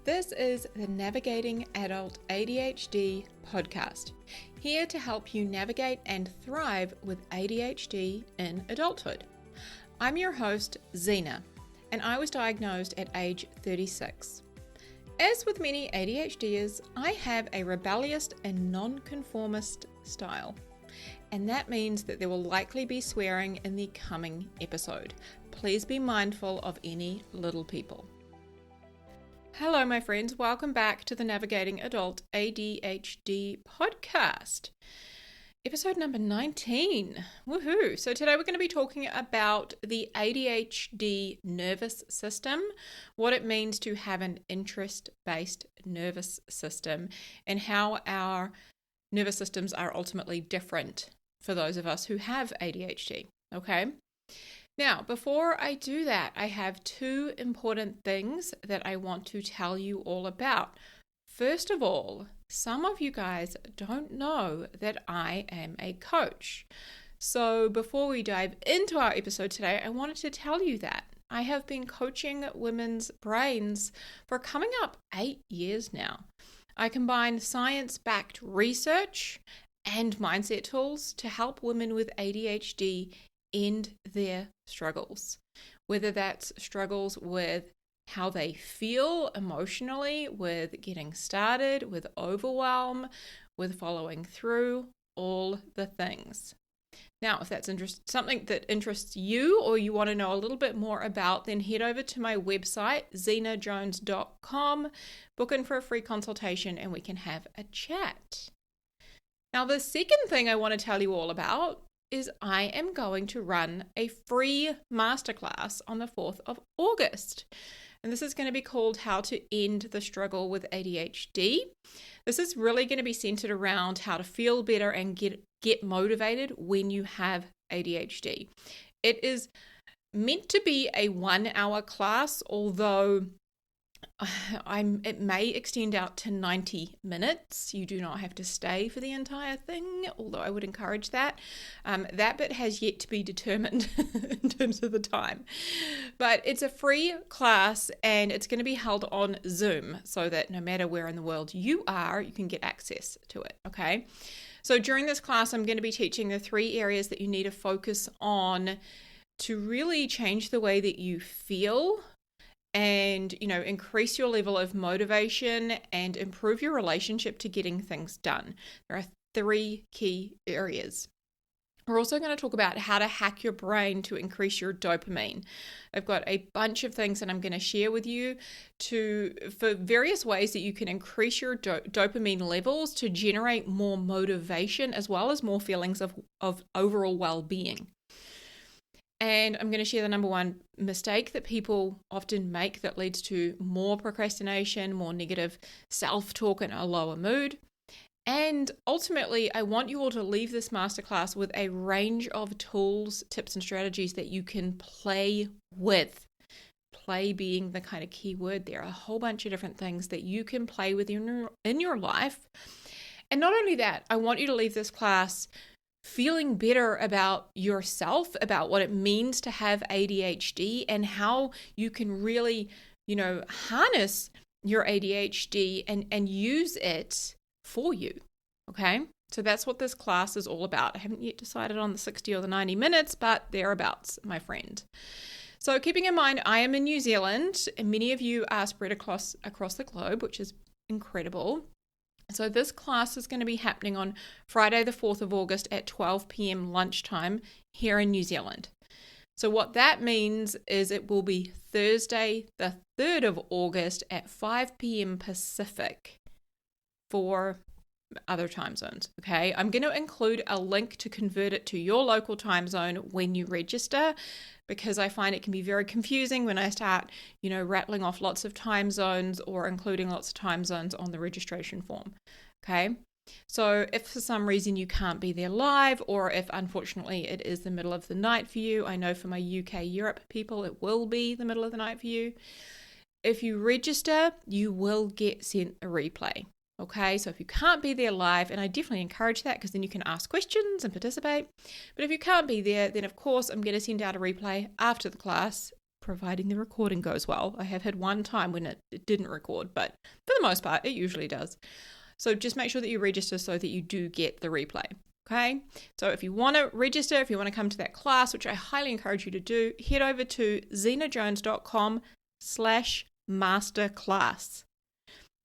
This is the Navigating Adult ADHD podcast, here to help you navigate and thrive with ADHD in adulthood. I'm your host, Zena, and I was diagnosed at age 36. As with many ADHDers, I have a rebellious and nonconformist style, and that means that there will likely be swearing in the coming episode. Please be mindful of any little people. Hello, my friends. Welcome back to the Navigating Adult ADHD podcast. Episode number 19. Woohoo! So today we're going to be talking about the ADHD nervous system, what it means to have an interest-based nervous system, and how our nervous systems are ultimately different for those of us who have ADHD. Okay? Now, before I do that, I have two important things that I want to tell you all about. First of all, some of you guys don't know that I am a coach. So before we dive into our episode today, I wanted to tell you that I have been coaching women's brains for coming up 8 years now. I combine science-backed research and mindset tools to help women with ADHD end their struggles, whether that's struggles with how they feel emotionally, with getting started, with overwhelm, with following through, all the things. Now, if that's something that interests you or you want to know a little bit more about, then head over to my website, zenajones.com, book in for a free consultation, and we can have a chat. Now, the second thing I want to tell you all about is I am going to run a free masterclass on the 4th of August. And this is going to be called How to End the Struggle with ADHD. This is really going to be centered around how to feel better and get motivated when you have ADHD. It is meant to be a 1-hour class, although it may extend out to 90 minutes. You do not have to stay for the entire thing, although I would encourage that. That bit has yet to be determined in terms of the time. But it's a free class and it's going to be held on Zoom so that no matter where in the world you are, you can get access to it, okay? So during this class, I'm going to be teaching the 3 areas that you need to focus on to really change the way that you feel and, increase your level of motivation and improve your relationship to getting things done. There are 3 key areas. We're also going to talk about how to hack your brain to increase your dopamine. I've got a bunch of things that I'm going to share with you for various ways that you can increase your dopamine levels to generate more motivation as well as more feelings of overall well-being. And I'm going to share the number 1 mistake that people often make that leads to more procrastination, more negative self-talk, and a lower mood. And ultimately, I want you all to leave this masterclass with a range of tools, tips, and strategies that you can play with. Play being the kind of key word there. A whole bunch of different things that you can play with in your life. And not only that, I want you to leave this class feeling better about yourself, about what it means to have ADHD and how you can really, harness your ADHD and use it for you. Okay? So that's what this class is all about. I haven't yet decided on the 60 or the 90 minutes, but thereabouts, my friend. So keeping in mind, I am in New Zealand and many of you are spread across the globe, which is incredible. So this class is going to be happening on Friday the 4th of August at 12 p.m. lunchtime here in New Zealand. So what that means is it will be Thursday the 3rd of August at 5 p.m. Pacific for other time zones, okay? I'm going to include a link to convert it to your local time zone when you register, because I find it can be very confusing when I start, rattling off lots of time zones or including lots of time zones on the registration form, okay? So if for some reason you can't be there live, or if unfortunately it is the middle of the night for you, I know for my UK, Europe people, it will be the middle of the night for you. If you register, you will get sent a replay. Okay, so if you can't be there live, and I definitely encourage that because then you can ask questions and participate. But if you can't be there, then of course I'm going to send out a replay after the class providing the recording goes well. I have had one time when it didn't record, but for the most part, it usually does. So just make sure that you register so that you do get the replay. Okay, so if you want to register, if you want to come to that class, which I highly encourage you to do, head over to zenajones.com/masterclass.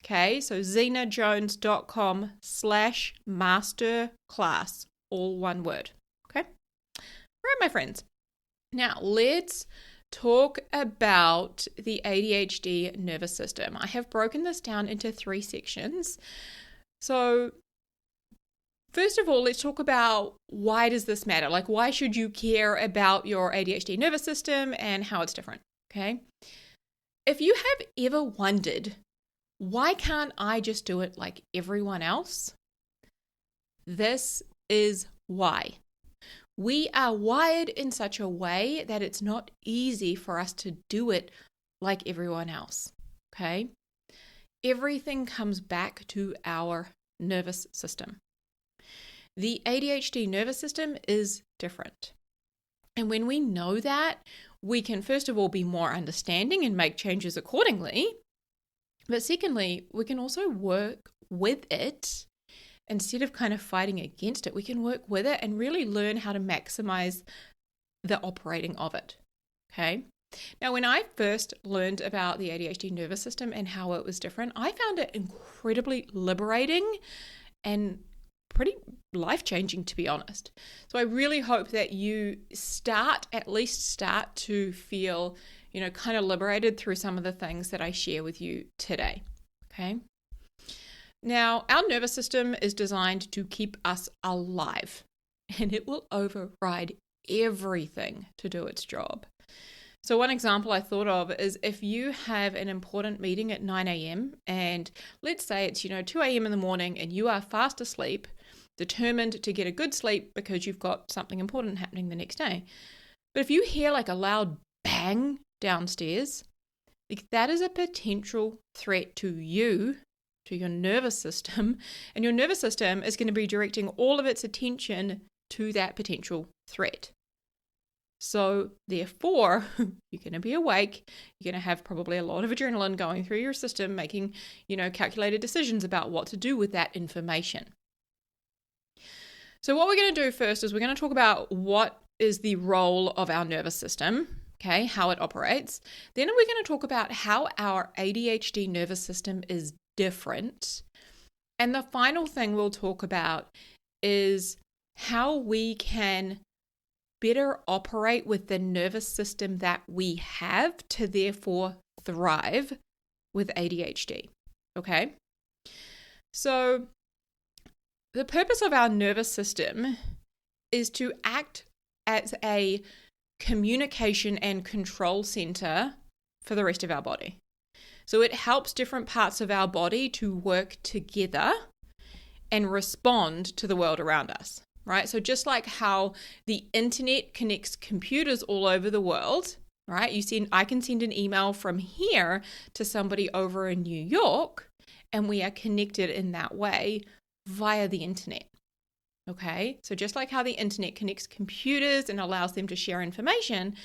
Okay, so zenajones.com/masterclass, all one word. Okay, all right, my friends. Now let's talk about the ADHD nervous system. I have broken this down into 3 sections. So first of all, let's talk about why does this matter? Like, why should you care about your ADHD nervous system and how it's different? Okay. If you have ever wondered, why can't I just do it like everyone else? This is why. We are wired in such a way that it's not easy for us to do it like everyone else. Okay. Everything comes back to our nervous system. The ADHD nervous system is different. And when we know that, we can first of all be more understanding and make changes accordingly. But secondly, we can also work with it. Instead of kind of fighting against it, we can work with it and really learn how to maximize the operating of it. Okay. Now, when I first learned about the ADHD nervous system and how it was different, I found it incredibly liberating and pretty life-changing, to be honest. So I really hope that you at least start to feel, kind of liberated through some of the things that I share with you today. Okay. Now, our nervous system is designed to keep us alive, and it will override everything to do its job. So one example I thought of is if you have an important meeting at 9 a.m. and let's say it's, 2 a.m. in the morning and you are fast asleep, determined to get a good sleep because you've got something important happening the next day. But if you hear like a loud bang downstairs, that is a potential threat to you, to your nervous system, and your nervous system is going to be directing all of its attention to that potential threat. So therefore, you're going to be awake, you're going to have probably a lot of adrenaline going through your system, making, calculated decisions about what to do with that information. So what we're going to do first is we're going to talk about what is the role of our nervous system, okay, how it operates. Then we're going to talk about how our ADHD nervous system is different. And the final thing we'll talk about is how we can better operate with the nervous system that we have to therefore thrive with ADHD. Okay? So the purpose of our nervous system is to act as a communication and control center for the rest of our body. So it helps different parts of our body to work together and respond to the world around us, right? So just like how the internet connects computers all over the world, right? I can send an email from here to somebody over in New York, and we are connected in that way via the internet. Okay, so just like how the internet connects computers and allows them to share information,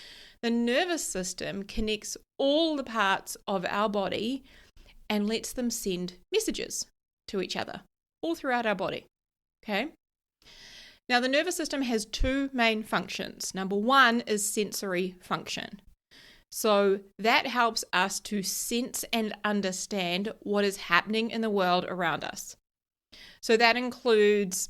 the nervous system connects all the parts of our body and lets them send messages to each other all throughout our body. Okay, now the nervous system has 2 main functions. Number 1 is sensory function. So that helps us to sense and understand what is happening in the world around us. So that includes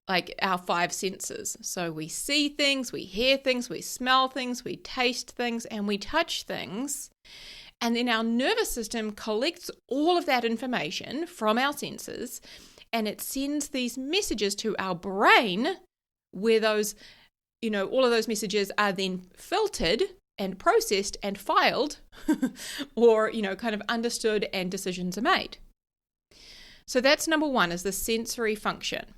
like our 5 senses. So we see things, we hear things, we smell things, we taste things, and we touch things. And then our nervous system collects all of that information from our senses, and it sends these messages to our brain where those, all of those messages are then filtered and processed and filed or, kind of understood and decisions are made. So that's number 1 is the sensory function.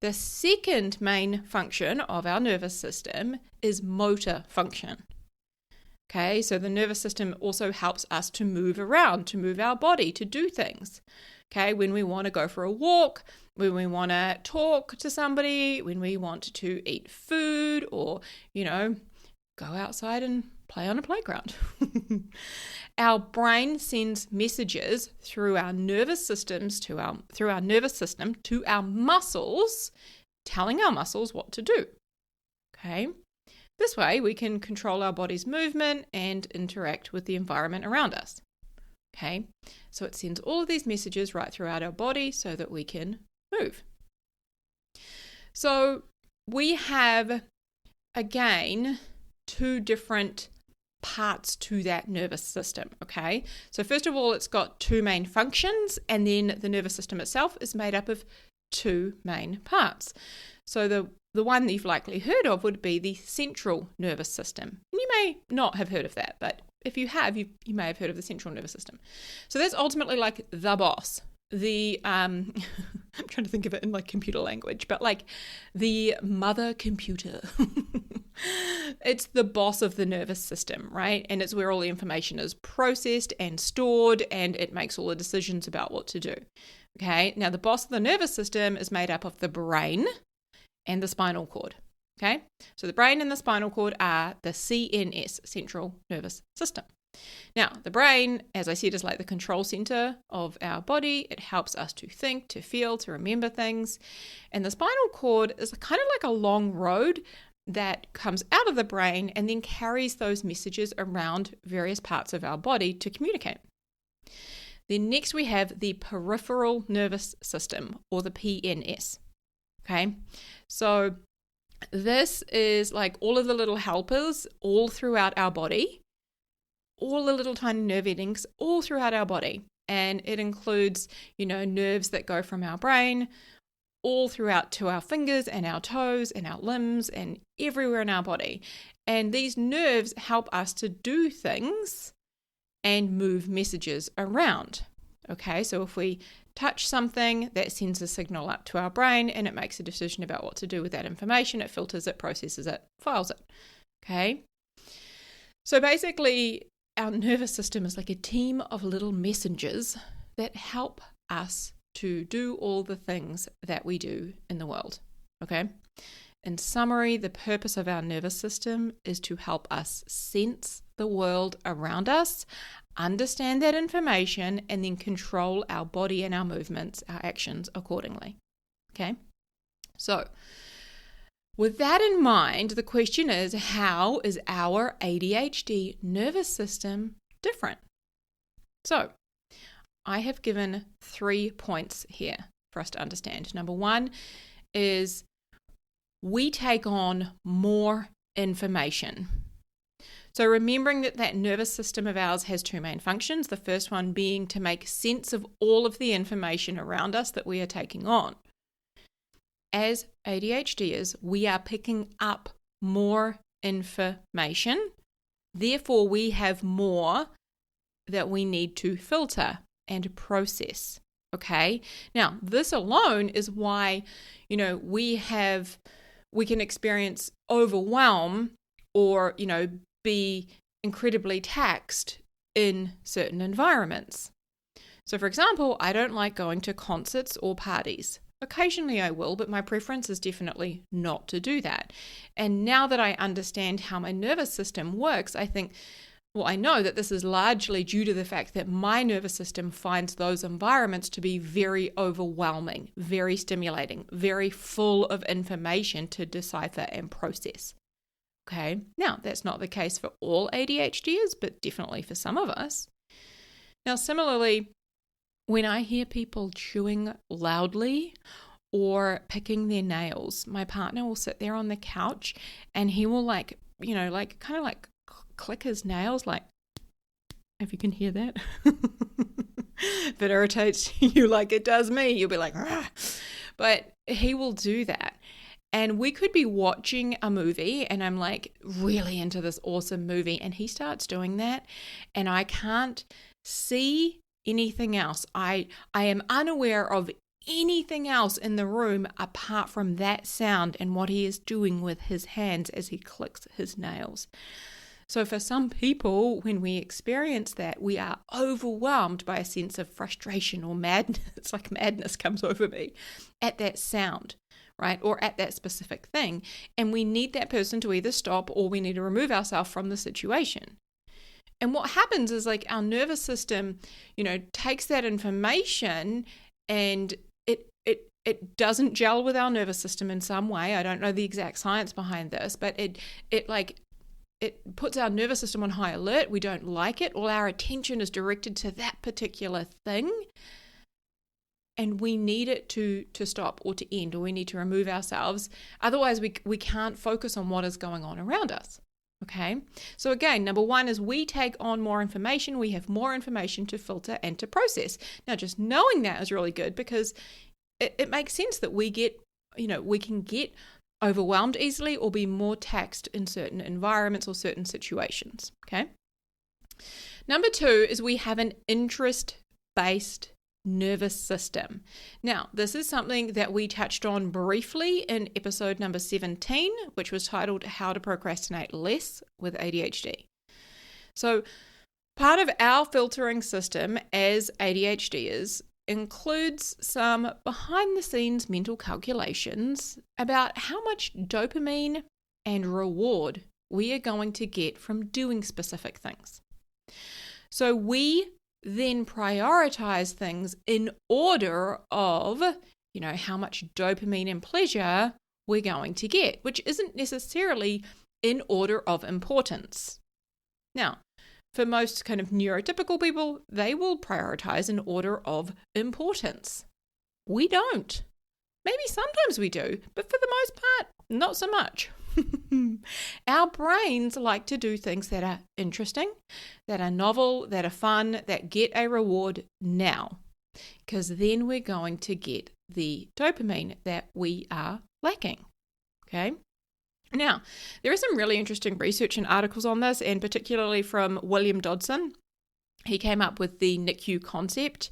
The second main function of our nervous system is motor function. Okay, so the nervous system also helps us to move around, to move our body, to do things. Okay, when we want to go for a walk, when we want to talk to somebody, when we want to eat food or, go outside and play on a playground. Our brain sends messages through our nervous systems to our muscles, telling our muscles what to do. Okay? This way we can control our body's movement and interact with the environment around us. Okay? So it sends all of these messages right throughout our body so that we can move. So we have, again, two different parts to that nervous system, okay? So first of all, it's got two main functions, and then the nervous system itself is made up of two main parts. So the one that you've likely heard of would be the central nervous system. You may not have heard of that, but if you have, you may have heard of the central nervous system. So that's ultimately like the boss. I'm trying to think of it in like computer language, but like the mother computer. It's the boss of the nervous system, right? And it's where all the information is processed and stored, and it makes all the decisions about what to do. Okay, now the boss of the nervous system is made up of the brain and the spinal cord. Okay, so the brain and the spinal cord are the CNS, central nervous system. Now, the brain, as I said, is like the control center of our body. It helps us to think, to feel, to remember things. And the spinal cord is kind of like a long road that comes out of the brain and then carries those messages around various parts of our body to communicate. Then next we have the peripheral nervous system, or the PNS. Okay, so this is like all of the little helpers all throughout our body, all the little tiny nerve endings all throughout our body. And it includes, nerves that go from our brain all throughout to our fingers and our toes and our limbs and everywhere in our body. And these nerves help us to do things and move messages around. Okay, so if we touch something, that sends a signal up to our brain and it makes a decision about what to do with that information. It filters it, processes it, files it. Okay, so basically our nervous system is like a team of little messengers that help us to do all the things that we do in the world. Okay, in summary, the purpose of our nervous system is to help us sense the world around us, understand that information, and then control our body and our movements, our actions accordingly. Okay, so with that in mind, the question is, how is our ADHD nervous system different? So I have given 3 points here for us to understand. Number one is we take on more information. So remembering that nervous system of ours has two main functions, the first one being to make sense of all of the information around us that we are taking on. As ADHDers, we are picking up more information. Therefore, we have more that we need to filter and process. Okay. Now, this alone is why, we can experience overwhelm or, be incredibly taxed in certain environments. So, for example, I don't like going to concerts or parties. Occasionally I will, but my preference is definitely not to do that. And now that I understand how my nervous system works, I know that this is largely due to the fact that my nervous system finds those environments to be very overwhelming, very stimulating, very full of information to decipher and process. Okay, now that's not the case for all ADHDers, but definitely for some of us. Now, similarly, when I hear people chewing loudly or picking their nails, my partner will sit there on the couch and he will click his nails, like, if you can hear that. If it irritates you like it does me, you'll be like, "Rah." But he will do that. And we could be watching a movie and I'm like really into this awesome movie and he starts doing that and I can't see anything else. I am unaware of anything else in the room apart from that sound and what he is doing with his hands as he clicks his nails. So for some people, when we experience that, we are overwhelmed by a sense of frustration or madness. It's like madness comes over me at that sound, right? Or at that specific thing. And we need that person to either stop or we need to remove ourselves from the situation. And what happens is like our nervous system, takes that information and it doesn't gel with our nervous system in some way. I don't know the exact science behind this, but it puts our nervous system on high alert. We don't like it. All our attention is directed to that particular thing. And we need it to stop or to end, or we need to remove ourselves. Otherwise, we can't focus on what is going on around us. Okay? So again, number one is we take on more information. We have more information to filter and to process. Now, just knowing that is really good because it makes sense that we can get overwhelmed easily or be more taxed in certain environments or certain situations. Okay? Number two is we have an interest-based nervous system. Now, this is something that we touched on briefly in episode number 17, which was titled How to Procrastinate Less with ADHD. So, part of our filtering system as ADHDers includes some behind-the-scenes mental calculations about how much dopamine and reward we are going to get from doing specific things. So we then prioritize things in order of, how much dopamine and pleasure we're going to get, which isn't necessarily in order of importance. Now, for most kind of neurotypical people, they will prioritize in order of importance. We don't. Maybe sometimes we do, but for the most part, not so much. Our brains like to do things that are interesting, that are novel, that are fun, that get a reward now, because then we're going to get the dopamine that we are lacking. Okay? Now, there is some really interesting research and articles on this, and particularly from William Dodson. He came up with the NICU concept,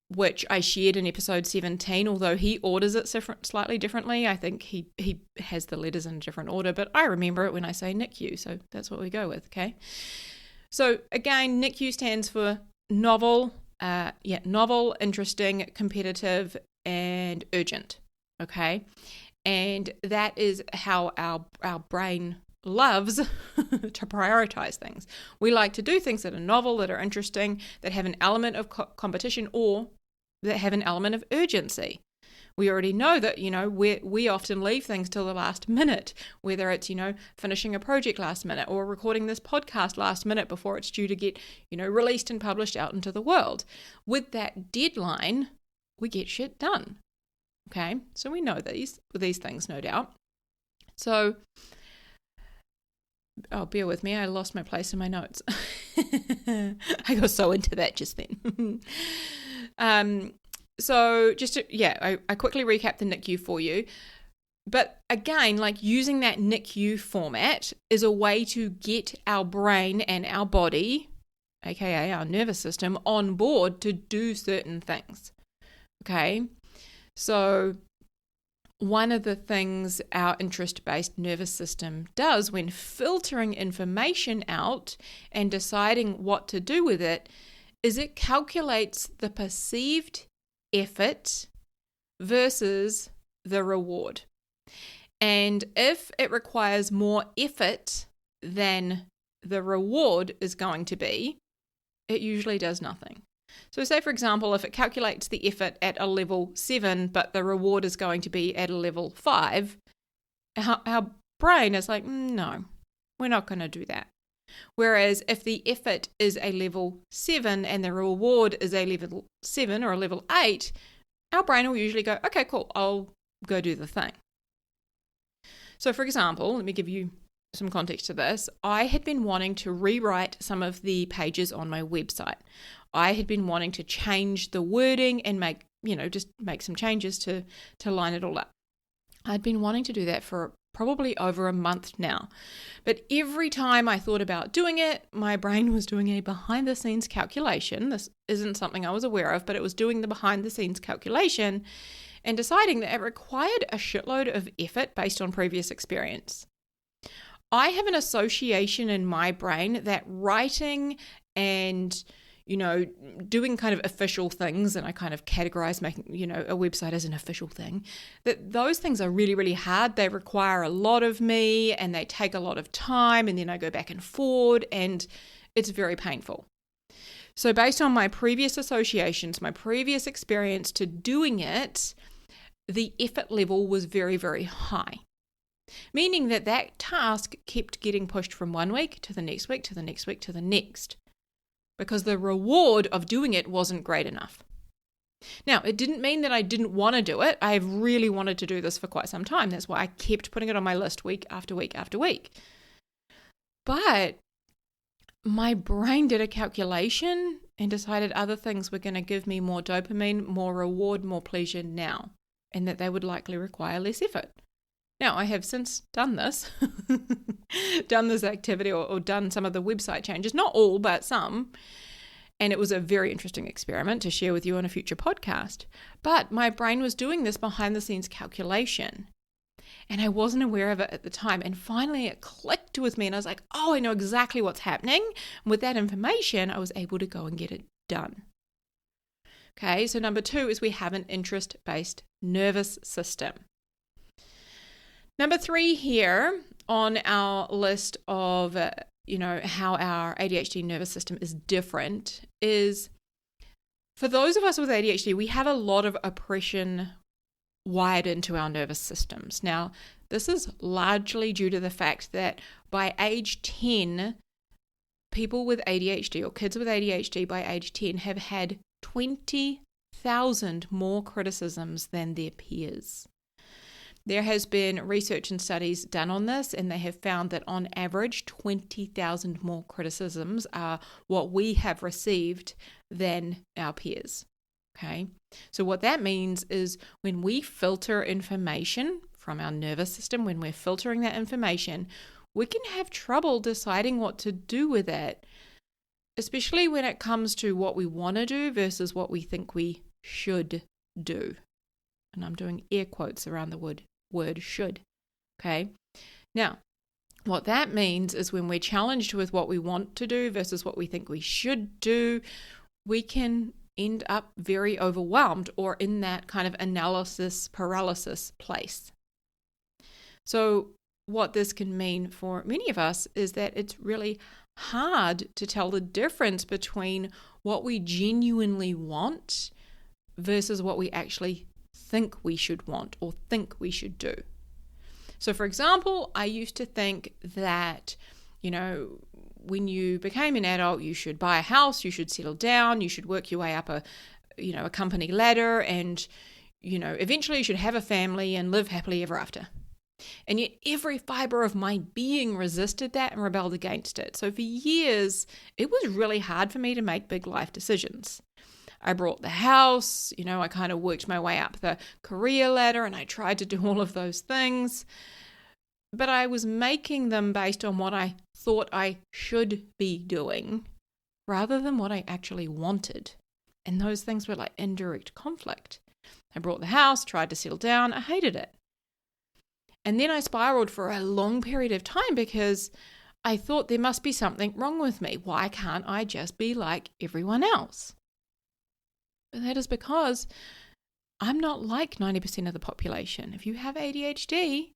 which I shared in episode 17, although he orders it slightly differently. I think he has the letters in a different order, but I remember it when I say NICU, so that's what we go with, okay? So again, NICU stands for novel, interesting, competitive, and urgent, okay? And that is how our brain loves to prioritize things. We like to do things that are novel, that are interesting, that have an element of competition, or that have an element of urgency. We already know that, we often leave things till the last minute, whether it's, finishing a project last minute or recording this podcast last minute before it's due to get, released and published out into the world. With that deadline, we get shit done. Okay, so we know these things, no doubt. So, bear with me, I lost my place in my notes. I got so into that just then. So just to, I quickly recap the NICU for you. But again, like using that NICU format is a way to get our brain and our body, aka our nervous system, on board to do certain things. Okay? So one of the things our interest-based nervous system does when filtering information out and deciding what to do with it is it calculates the perceived effort versus the reward. And if it requires more effort than the reward is going to be, it usually does nothing. So say, for example, if it calculates the effort at a level 7, but the reward is going to be at a level 5, our brain is like, no, we're not going to do that. Whereas if the effort is a level 7 and the reward is a level 7 or a level 8, our brain will usually go, okay, cool, I'll go do the thing. So for example, let me give you some context to this. I had been wanting to rewrite some of the pages on my website. I had been wanting to change the wording and make some changes to line it all up. I'd been wanting to do that for probably over a month now. But every time I thought about doing it, my brain was doing a behind-the-scenes calculation. This isn't something I was aware of, but it was doing the behind-the-scenes calculation and deciding that it required a shitload of effort based on previous experience. I have an association in my brain that writing and doing kind of official things, and I kind of categorize making, a website as an official thing, that those things are really, really hard. They require a lot of me and they take a lot of time, and then I go back and forward and it's very painful. So based on my previous associations, my previous experience to doing it, the effort level was very, very high. Meaning that task kept getting pushed from one week to the next week, to the next week, to the next. Because the reward of doing it wasn't great enough. Now, it didn't mean that I didn't want to do it. I have really wanted to do this for quite some time. That's why I kept putting it on my list week after week after week. But my brain did a calculation and decided other things were going to give me more dopamine, more reward, more pleasure now, and that they would likely require less effort. Now, I have since done this, done this activity or done some of the website changes, not all, but some. And it was a very interesting experiment to share with you on a future podcast. But my brain was doing this behind the scenes calculation. And I wasn't aware of it at the time. And finally it clicked with me and I was like, oh, I know exactly what's happening. And with that information, I was able to go and get it done. Okay, so number 2 is we have an interest-based nervous system. Number 3 here on our list of, how our ADHD nervous system is different is, for those of us with ADHD, we have a lot of oppression wired into our nervous systems. Now, this is largely due to the fact that by age 10, people with ADHD or kids with ADHD by age 10 have had 20,000 more criticisms than their peers. There has been research and studies done on this, and they have found that on average, 20,000 more criticisms are what we have received than our peers. Okay, so what that means is when we filter information from our nervous system, when we're filtering that information, we can have trouble deciding what to do with it, especially when it comes to what we want to do versus what we think we should do. And I'm doing air quotes around the word should. Okay. Now, what that means is when we're challenged with what we want to do versus what we think we should do, we can end up very overwhelmed or in that kind of analysis paralysis place. So what this can mean for many of us is that it's really hard to tell the difference between what we genuinely want versus what we actually think we should want or think we should do. So for example, I used to think that, when you became an adult, you should buy a house, you should settle down, you should work your way up a company ladder, and, eventually you should have a family and live happily ever after. And yet every fiber of my being resisted that and rebelled against it. So for years, it was really hard for me to make big life decisions. I bought the house, I kind of worked my way up the career ladder and I tried to do all of those things. But I was making them based on what I thought I should be doing rather than what I actually wanted. And those things were like indirect conflict. I bought the house, tried to settle down, I hated it. And then I spiraled for a long period of time because I thought there must be something wrong with me. Why can't I just be like everyone else? But that is because I'm not like 90% of the population. If you have ADHD,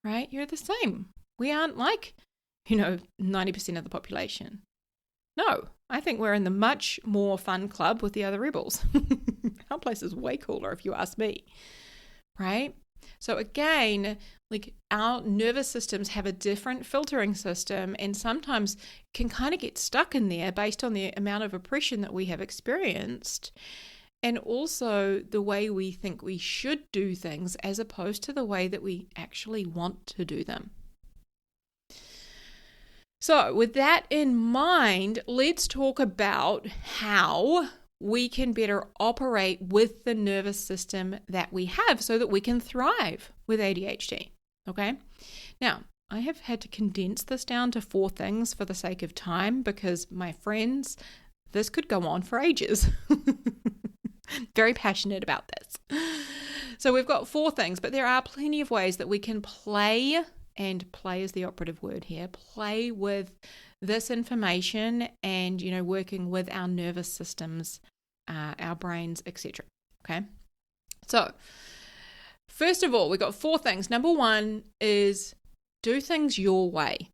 right, you're the same. We aren't like, 90% of the population. No, I think we're in the much more fun club with the other rebels. Our place is way cooler if you ask me, right? So again, like our nervous systems have a different filtering system and sometimes can kind of get stuck in there based on the amount of oppression that we have experienced and also the way we think we should do things as opposed to the way that we actually want to do them. So with that in mind, let's talk about how we can better operate with the nervous system that we have so that we can thrive with ADHD. Okay? Now, I have had to condense this down to 4 things for the sake of time because, my friends, this could go on for ages. Very passionate about this. So we've got 4 things, but there are plenty of ways that we can play, and play is the operative word here, play with this information and, working with our nervous systems, our brains, etc. Okay. So first of all, we've got 4 things. Number 1 is do things your way.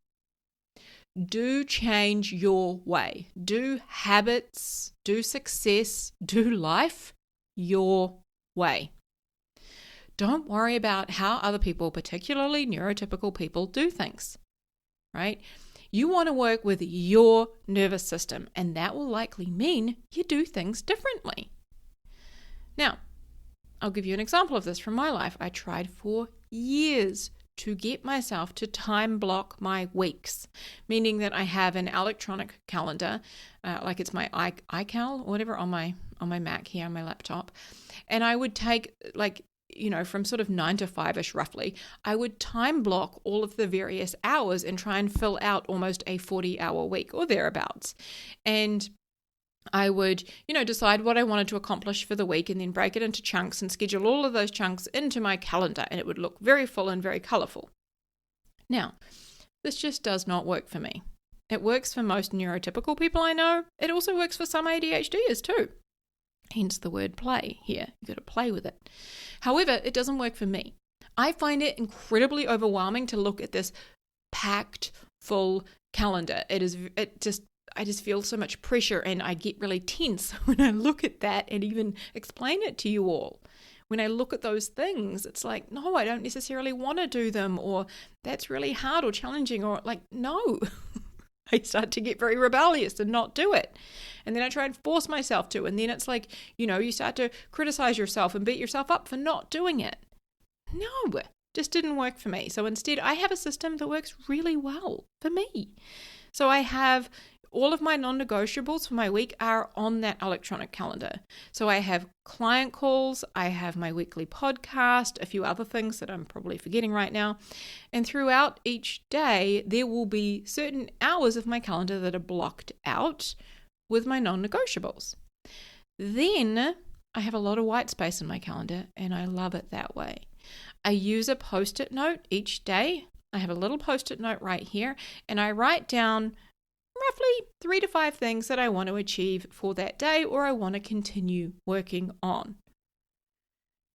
Do change your way. Do habits, do success, do life your way. Don't worry about how other people, particularly neurotypical people, do things, right? You want to work with your nervous system, and that will likely mean you do things differently. Now, I'll give you an example of this from my life. I tried for years to get myself to time block my weeks, meaning that I have an electronic calendar, like it's my iCal or whatever on my Mac here on my laptop, and I would take from sort of 9 to 5-ish roughly, I would time block all of the various hours and try and fill out almost a 40-hour week or thereabouts. And I would, decide what I wanted to accomplish for the week and then break it into chunks and schedule all of those chunks into my calendar, and it would look very full and very colorful. Now, this just does not work for me. It works for most neurotypical people I know. It also works for some ADHDers too. Hence the word play here. You've got to play with it. However, it doesn't work for me. I find it incredibly overwhelming to look at this packed, full calendar. I just feel so much pressure, and I get really tense when I look at that and even explain it to you all. When I look at those things, it's like, no, I don't necessarily want to do them, or that's really hard or challenging, or like, no. I start to get very rebellious and not do it. And then I try and force myself to. And then it's like, you start to criticize yourself and beat yourself up for not doing it. No, just didn't work for me. So instead, I have a system that works really well for me. So I have all of my non-negotiables for my week are on that electronic calendar. So I have client calls, I have my weekly podcast, a few other things that I'm probably forgetting right now. And throughout each day, there will be certain hours of my calendar that are blocked out with my non-negotiables. Then I have a lot of white space in my calendar, and I love it that way. I use a post-it note each day. I have a little post-it note right here, and I write down roughly 3 to 5 things that I want to achieve for that day or I want to continue working on.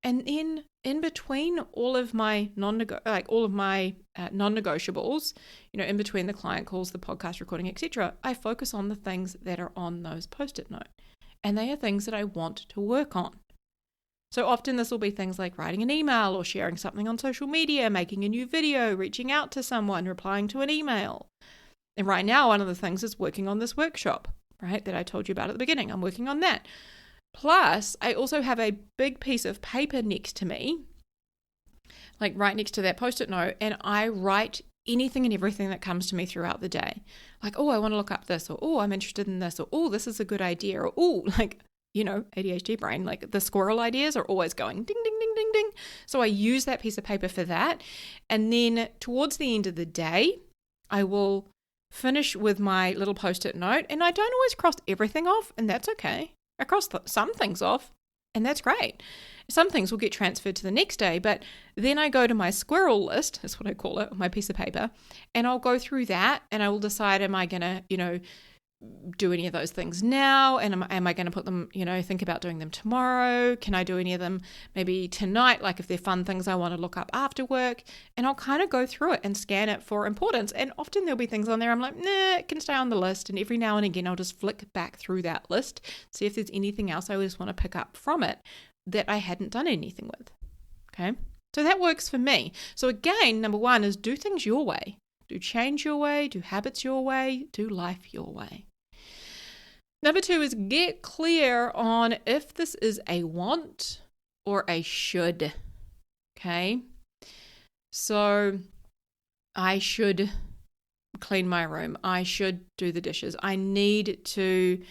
And then in between all of my non-negotiables, in between the client calls, the podcast recording, etc., I focus on the things that are on those post-it note. And they are things that I want to work on. So often this will be things like writing an email or sharing something on social media, making a new video, reaching out to someone, replying to an email. And right now, one of the things is working on this workshop, right, that I told you about at the beginning. I'm working on that. Plus, I also have a big piece of paper next to me, like right next to that post-it note, and I write anything and everything that comes to me throughout the day. Like, oh, I want to look up this, or oh, I'm interested in this, or oh, this is a good idea, or oh, ADHD brain, like the squirrel ideas are always going ding, ding, ding, ding, ding. So I use that piece of paper for that. And then towards the end of the day, I will finish with my little post-it note, and I don't always cross everything off, and that's okay. I cross some things off, and that's great. Some things will get transferred to the next day, but then I go to my squirrel list, that's what I call it, my piece of paper, and I'll go through that, and I will decide, am I going to, do any of those things now? And am I going to put them, think about doing them tomorrow? Can I do any of them maybe tonight? Like if they're fun things I want to look up after work, and I'll kind of go through it and scan it for importance. And often there'll be things on there I'm like, nah, it can stay on the list. And every now and again, I'll just flick back through that list, see if there's anything else I just want to pick up from it that I hadn't done anything with. Okay. So that works for me. So again, number 1 is do things your way. Do change your way, do habits your way, do life your way. Number 2 is get clear on if this is a want or a should. Okay. So I should clean my room. I should do the dishes. I need to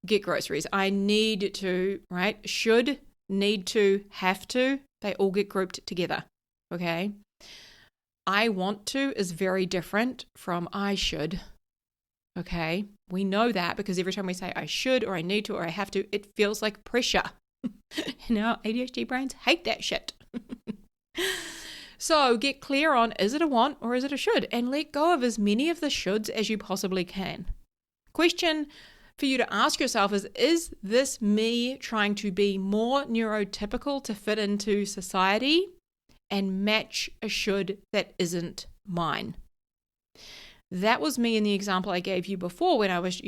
get groceries. I need to, right? Should, need to, have to, they all get grouped together. Okay. I want to is very different from I should. Okay. We know that because every time we say I should or I need to or I have to, it feels like pressure. And our ADHD brains hate that shit. So get clear on, is it a want or is it a should? And let go of as many of the shoulds as you possibly can. Question for you to ask yourself is this me trying to be more neurotypical to fit into society and match a should that isn't mine? That was me in the example I gave you before when I was,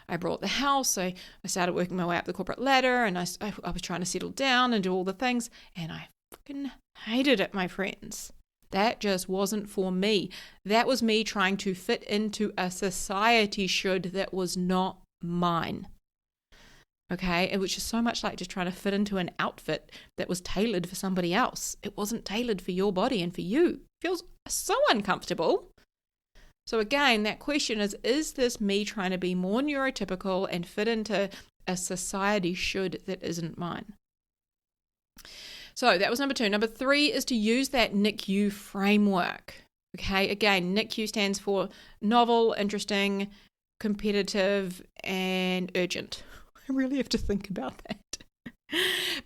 I bought the house. I started working my way up the corporate ladder, and I was trying to settle down and do all the things, and I fucking hated it, my friends. That just wasn't for me. That was me trying to fit into a society should that was not mine. Okay, which is so much like just trying to fit into an outfit that was tailored for somebody else. It wasn't tailored for your body and for you. It feels so uncomfortable. So again, that question is this me trying to be more neurotypical and fit into a society should that isn't mine? So that was number 2. Number 3 is to use that NICU framework. Okay, again, NICU stands for novel, interesting, competitive, and urgent. I really have to think about that.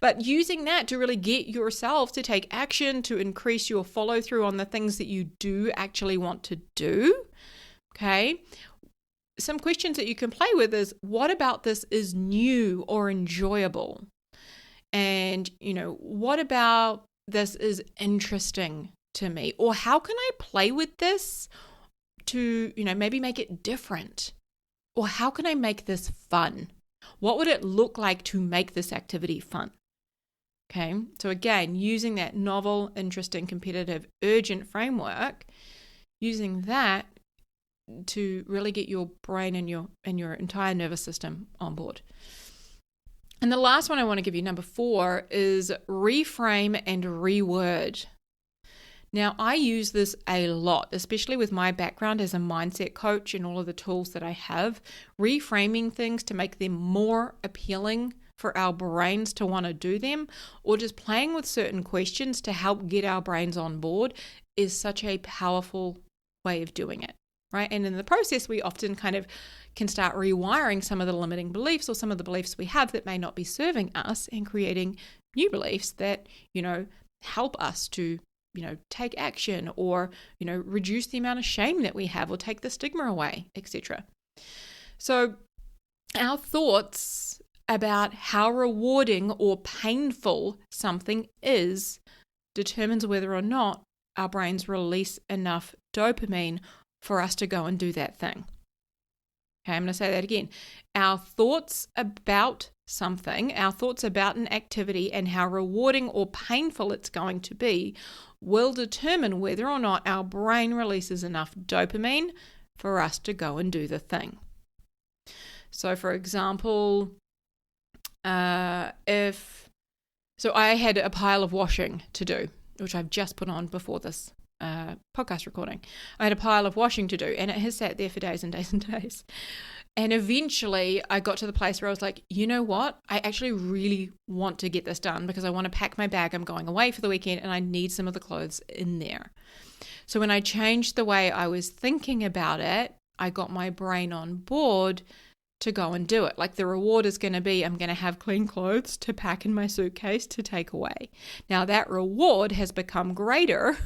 But using that to really get yourself to take action, to increase your follow through on the things that you do actually want to do. Okay. Some questions that you can play with is, what about this is new or enjoyable? And, what about this is interesting to me? Or how can I play with this to, maybe make it different? Or how can I make this fun? What would it look like to make this activity fun? Okay, so again, using that novel, interesting, competitive, urgent framework, using that to really get your brain and your entire nervous system on board. And the last one I want to give you, number 4, is reframe and reword. Now, I use this a lot, especially with my background as a mindset coach and all of the tools that I have, reframing things to make them more appealing for our brains to want to do them, or just playing with certain questions to help get our brains on board is such a powerful way of doing it, right? And in the process, we often kind of can start rewiring some of the limiting beliefs or some of the beliefs we have that may not be serving us, and creating new beliefs that, help us to take action, or, reduce the amount of shame that we have, or take the stigma away, etc. So our thoughts about how rewarding or painful something is determines whether or not our brains release enough dopamine for us to go and do that thing. Okay, I'm going to say that again. Our thoughts about something, our thoughts about an activity and how rewarding or painful it's going to be will determine whether or not our brain releases enough dopamine for us to go and do the thing. So for example, I had a pile of washing to do, which I've just put on before this podcast recording. I had a pile of washing to do, and it has sat there for days and days and days. And eventually I got to the place where I was like, you know what? I actually really want to get this done because I want to pack my bag. I'm going away for the weekend and I need some of the clothes in there. So when I changed the way I was thinking about it, I got my brain on board to go and do it. Like the reward is going to be, I'm going to have clean clothes to pack in my suitcase to take away. Now that reward has become greater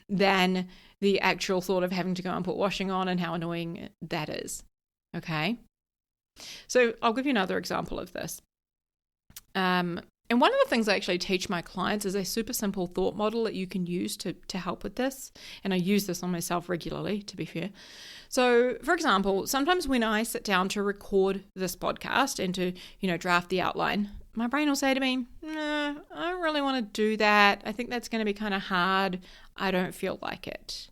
than the actual thought of having to go and put washing on and how annoying that is. Okay. So I'll give you another example of this. And one of the things I actually teach my clients is a super simple thought model that you can use to help with this. And I use this on myself regularly, to be fair. So, for example, sometimes when I sit down to record this podcast and to, draft the outline, my brain will say to me, no, I don't really want to do that. I think that's going to be kind of hard. I don't feel like it.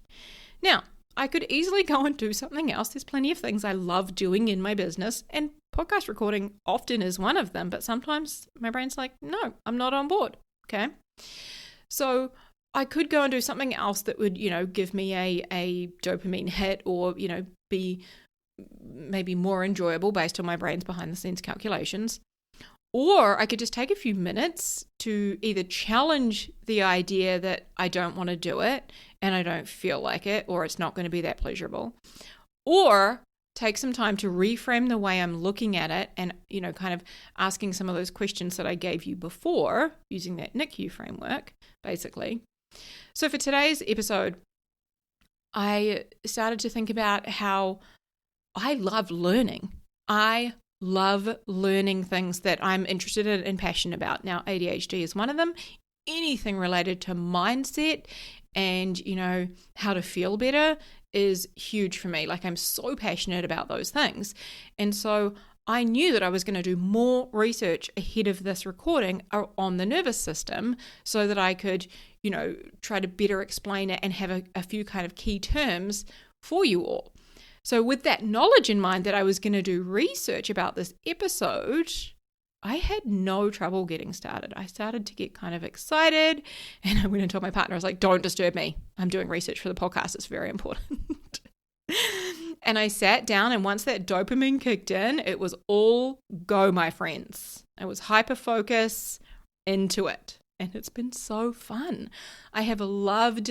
Now, I could easily go and do something else. There's plenty of things I love doing in my business, and podcast recording often is one of them, but sometimes my brain's like, no, I'm not on board. Okay. So I could go and do something else that would, give me a dopamine hit, or, be maybe more enjoyable based on my brain's behind the scenes calculations. Or I could just take a few minutes to either challenge the idea that I don't want to do it and I don't feel like it, or it's not going to be that pleasurable, or take some time to reframe the way I'm looking at it and, kind of asking some of those questions that I gave you before using that NICU framework, basically, So for today's episode, I started to think about how I love learning. I love learning things that I'm interested in and passionate about. Now, ADHD is one of them. Anything related to mindset and, how to feel better is huge for me. Like, I'm so passionate about those things. And so I knew that I was going to do more research ahead of this recording on the nervous system so that I could, try to better explain it and have a few kind of key terms for you all. So with that knowledge in mind that I was going to do research about this episode, I had no trouble getting started. I started to get kind of excited, and I went and told my partner, I was like, don't disturb me. I'm doing research for the podcast. It's very important. And I sat down, and once that dopamine kicked in, it was all go, my friends. It was hyper-focus into it. And it's been so fun. I have loved,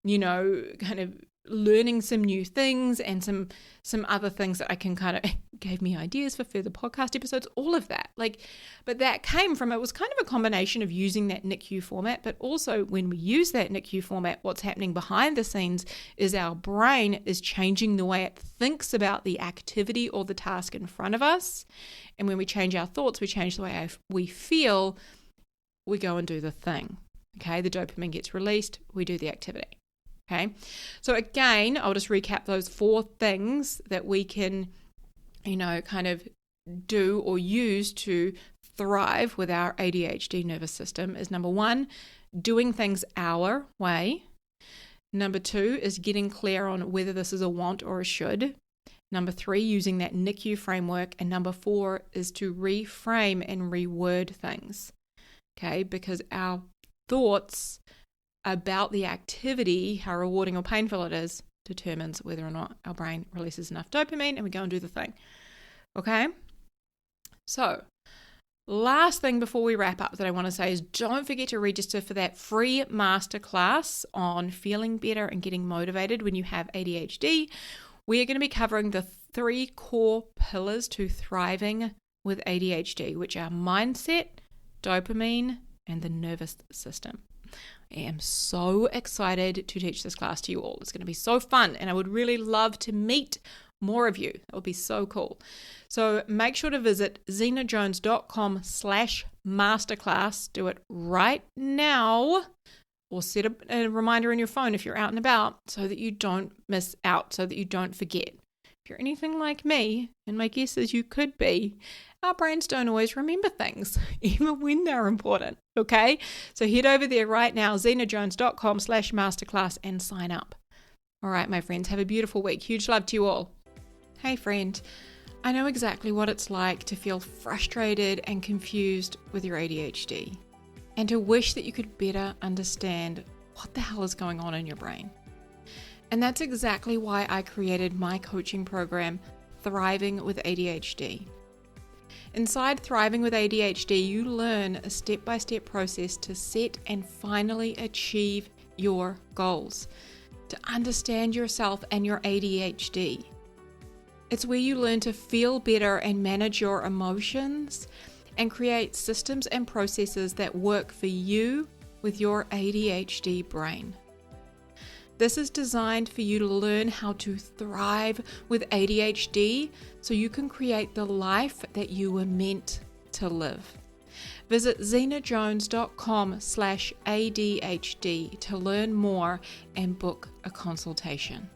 kind of learning some new things and some other things that I can kind of gave me ideas for further podcast episodes, all of that. But that came from, it was kind of a combination of using that NICU format, but also when we use that NICU format, what's happening behind the scenes is our brain is changing the way it thinks about the activity or the task in front of us. And when we change our thoughts, we change the way we feel, we go and do the thing. Okay, the dopamine gets released, we do the activity. Okay, so again, I'll just recap those 4 things that we can, kind of do or use to thrive with our ADHD nervous system is number 1, doing things our way. Number 2 is getting clear on whether this is a want or a should. Number 3, using that NICU framework. And number 4 is to reframe and reword things. Okay, because our thoughts about the activity, how rewarding or painful it is, determines whether or not our brain releases enough dopamine and we go and do the thing. Okay? So, last thing before we wrap up that I want to say is don't forget to register for that free masterclass on feeling better and getting motivated when you have ADHD. We are going to be covering the 3 core pillars to thriving with ADHD, which are mindset, dopamine, and the nervous system. I am so excited to teach this class to you all. It's going to be so fun, and I would really love to meet more of you. That would be so cool. So make sure to visit zenajones.com/masterclass. Do it right now, or set a reminder on your phone if you're out and about so that you don't miss out, so that you don't forget. If you're anything like me, and my guess is you could be, our brains don't always remember things, even when they're important, okay? So head over there right now, zenajones.com/masterclass, and sign up. All right, my friends, have a beautiful week. Huge love to you all. Hey, friend, I know exactly what it's like to feel frustrated and confused with your ADHD, and to wish that you could better understand what the hell is going on in your brain. And that's exactly why I created my coaching program, Thriving with ADHD. Inside Thriving with ADHD, you learn a step-by-step process to set and finally achieve your goals, to understand yourself and your ADHD. It's where you learn to feel better and manage your emotions and create systems and processes that work for you with your ADHD brain. This is designed for you to learn how to thrive with ADHD so you can create the life that you were meant to live. Visit zenajones.com/ADHD to learn more and book a consultation.